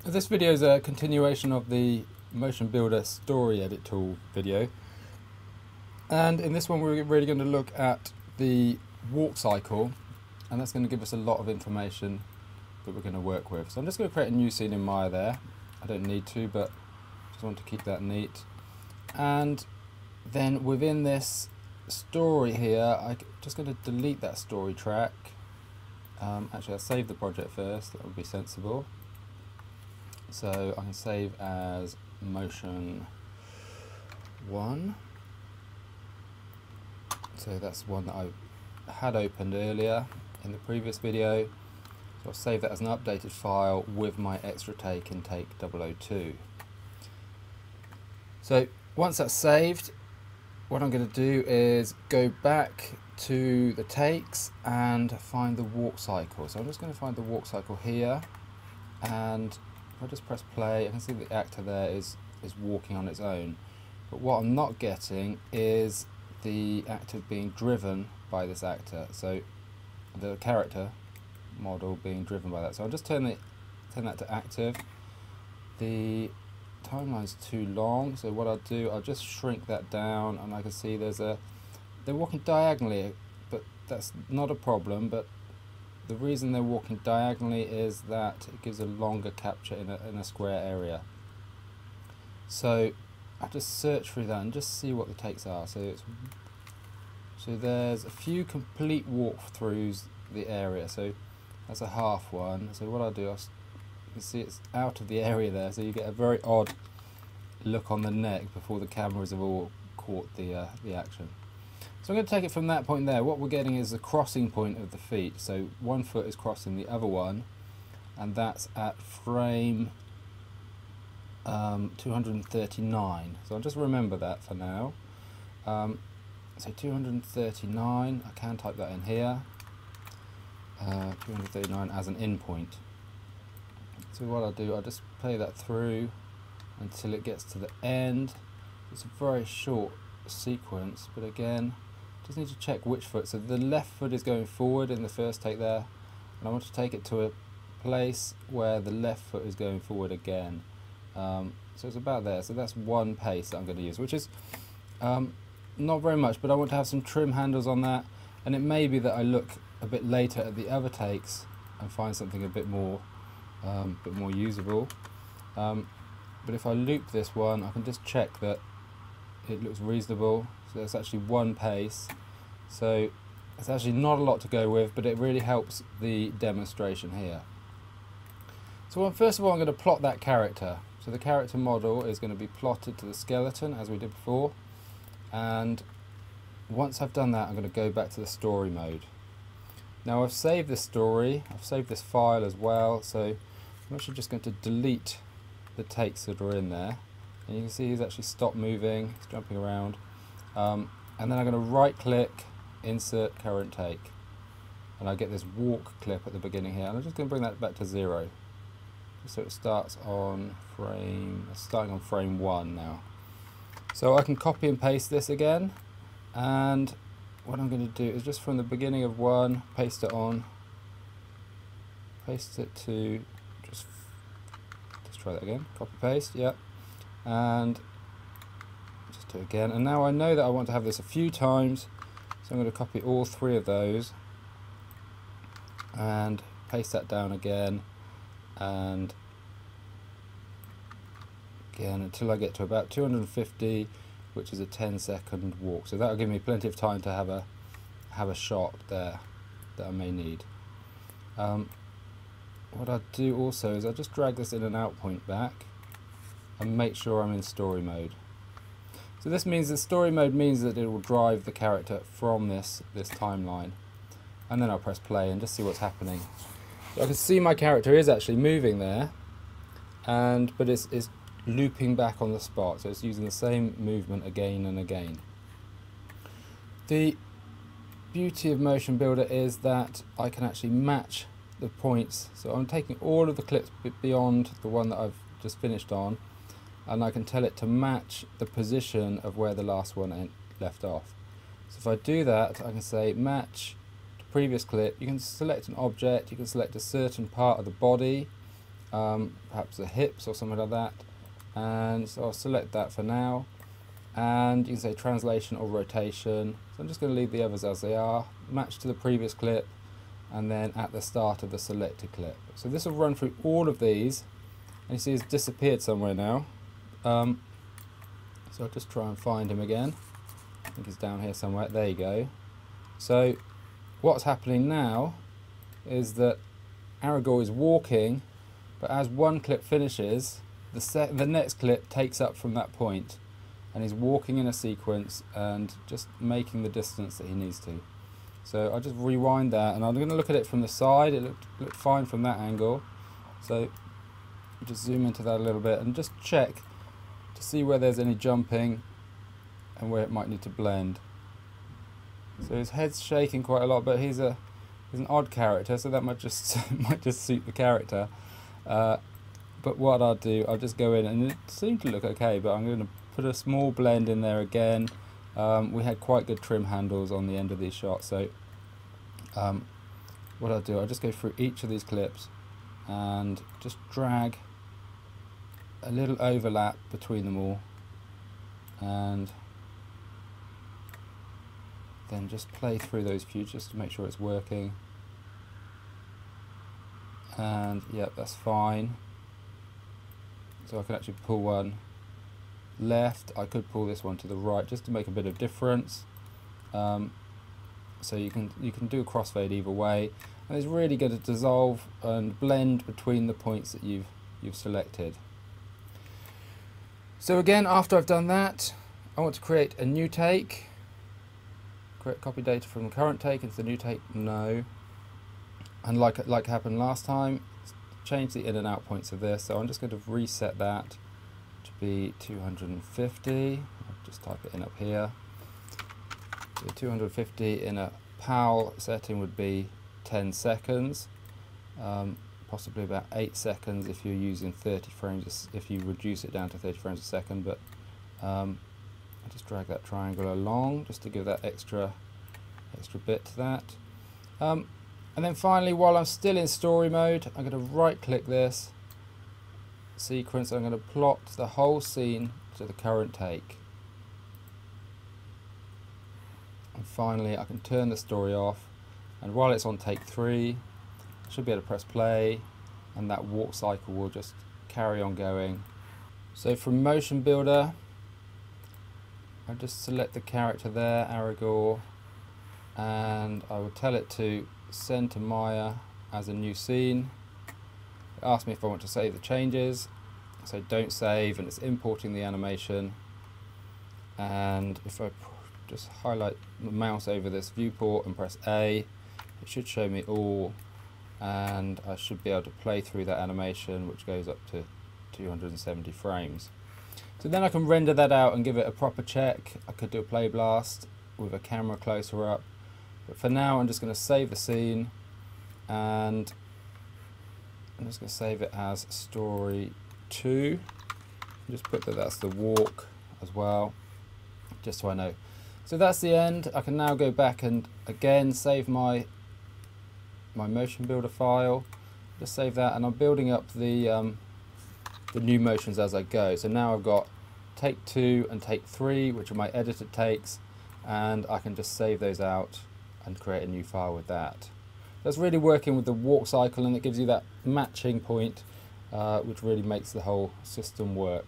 This video is a continuation of the MotionBuilder Story Edit Tool video, and in this one we're really going to look at the walk cycle, and that's going to give us a lot of information that we're going to work with. So I'm just going to create a new scene in Maya there. I don't need to, but just want to keep that neat. And then within this story here, I'm just going to delete that story track. Actually, I'll save the project first, that would be sensible. So I can save as Motion 1. So that's one that I had opened earlier in the previous video. So I'll save that as an updated file with my extra take in take 002. So once that's saved, what I'm going to do is go back to the takes and find the walk cycle. So I'm just going to find the walk cycle here, and if I just press play, I can see the actor there is walking on its own. But what I'm not getting is the actor being driven by this actor. So the character model being driven by that. So I'll just turn that to active. The timeline's too long, so what I'll do, I'll just shrink that down, and I can see they're walking diagonally, but that's not a problem. But the reason they're walking diagonally is that it gives a longer capture in a square area. So I'll just search through that and just see what the takes are. So there's a few complete walkthroughs the area. So that's a half one. So what I'll do, you can see it's out of the area there, so you get a very odd look on the neck before the cameras have all caught the action. So I'm going to take it from that point there. What we're getting is the crossing point of the feet. So one foot is crossing the other one, and that's at frame 239. So I'll just remember that for now. So 239, I can type that in here. 239 as an in point. So what I'll do, I'll just play that through until it gets to the end. It's a very short sequence, but again, just need to check which foot. So the left foot is going forward in the first take there, and I want to take it to a place where the left foot is going forward again. So it's about there. So that's one pace that I'm going to use, which is not very much, but I want to have some trim handles on that, and it may be that I look a bit later at the other takes and find something a bit more usable. But if I loop this one, I can just check that it looks reasonable. So it's actually one pace, so it's actually not a lot to go with, but it really helps the demonstration here. So first of all, I'm going to plot that character. So the character model is going to be plotted to the skeleton as we did before, and once I've done that, I'm going to go back to the story mode. Now I've saved this story, I've saved this file as well, so I'm actually just going to delete the takes that are in there, and you can see he's actually stopped moving, he's jumping around, and then I'm going to right click, insert current take, and I get this walk clip at the beginning here, and I'm just going to bring that back to 0, so it starts on starting on frame 1 now. So I can copy and paste this again, and what I'm going to do is just from the beginning of 1, paste it on, paste it to just try that again, copy paste, yeah, and just do it again. And now I know that I want to have this a few times, so I'm going to copy all 3 of those and paste that down again and again until I get to about 250, which is a 10-second walk. So that'll give me plenty of time to have a shot there that I may need. What I do also is I just drag this in and out point back and make sure I'm in story mode. So this means that story mode means that it will drive the character from this timeline, and then I'll press play and just see what's happening. So I can see my character is actually moving there, but it's looping back on the spot, so it's using the same movement again and again. The beauty of MotionBuilder is that I can actually match the points, so I'm taking all of the clips beyond the one that I've just finished on, and I can tell it to match the position of where the last one left off. So if I do that, I can say match to previous clip. You can select an object, you can select a certain part of the body, perhaps the hips or something like that. And so I'll select that for now. And you can say translation or rotation. So I'm just going to leave the others as they are, match to the previous clip, and then at the start of the selected clip. So this will run through all of these, and you see it's disappeared somewhere now. So I'll just try and find him again. I think he's down here somewhere. There you go. So what's happening now is that Aragorn is walking, but as one clip finishes, the next clip takes up from that point, and he's walking in a sequence and just making the distance that he needs to. So I'll just rewind that, and I'm going to look at it from the side. It looked fine from that angle. So just zoom into that a little bit and just check to see where there's any jumping and where it might need to blend. So his head's shaking quite a lot, but he's an odd character, so that might just might just suit the character. But what I'll do, I'll just go in, and it seemed to look okay, but I'm going to put a small blend in there again. We had quite good trim handles on the end of these shots, so what I'll do, I'll just go through each of these clips and just drag a little overlap between them all, and then just play through those few just to make sure it's working. And yep, that's fine. So I can actually pull one left. I could pull this one to the right just to make a bit of difference. So you can do a crossfade either way, and it's really going to dissolve and blend between the points that you've selected. So again, after I've done that, I want to create a new take. Create copy data from the current take into the new take. No. And like happened last time, change the in and out points of this. So I'm just going to reset that to be 250. I'll just type it in up here. So 250 in a PAL setting would be 10 seconds, possibly about 8 seconds if you're using 30 frames, if you reduce it down to 30 frames a second. But I'll just drag that triangle along just to give that extra bit to that. And then finally, while I'm still in story mode, I'm going to right click this sequence. I'm going to plot the whole scene to the current take. And finally, I can turn the story off, and while it's on take 3, I should be able to press play, and that walk cycle will just carry on going. So from MotionBuilder, I just select the character there, Aragorn, and I will tell it to send to Maya as a new scene. It asks me if I want to save the changes, so don't save, and it's importing the animation. And if I just highlight the mouse over this viewport and press A, it should show me all, and I should be able to play through that animation, which goes up to 270 frames. So then I can render that out and give it a proper check. I could do a play blast with a camera closer up, but for now I'm just going to save the scene, and I'm just going to save it as story 2. Just put that that's the walk as well, just so I know. So that's the end. I can now go back and again save my MotionBuilder file. Just save that, and I'm building up the new motions as I go. So now I've got take 2 and take 3, which are my edited takes, and I can just save those out and create a new file with that. That's really working with the walk cycle, and it gives you that matching point, which really makes the whole system work.